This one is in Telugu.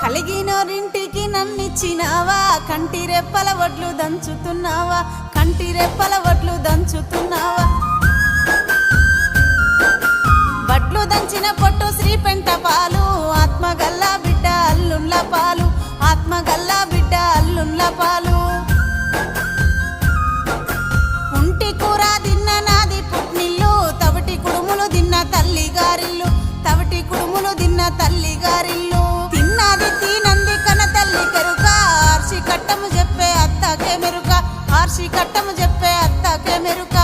కలిగినోరింటికి నన్నిచ్చినావా, కంటి రెప్పల వడ్లు దంచుతున్నావా, కంటి రెప్పల వడ్లు దంచుతున్నావా. వడ్లు దంచిన పొట్టు శ్రీ పెంట పాలు, ఆత్మగల్లా బిడ్డ అల్లుండ్ల పాలు, ఆత్మగల్లా బిడ్డ అల్లుండ్ల పాలు. ఉంటి కూర తిన్న నాది పుట్నిల్లు, తవిటి కుడుములు తిన్న తల్లి గారిల్లు, తవిటి కుడుములు తిన్న తల్లి గారిల్లు. తిన్నది తినంది కన తల్లి కెరుక, ఆర్షి కట్టము చెప్పే అత్తకే మెరుక, ఆర్షి కట్టము చెప్పే అత్తకే మెరుక.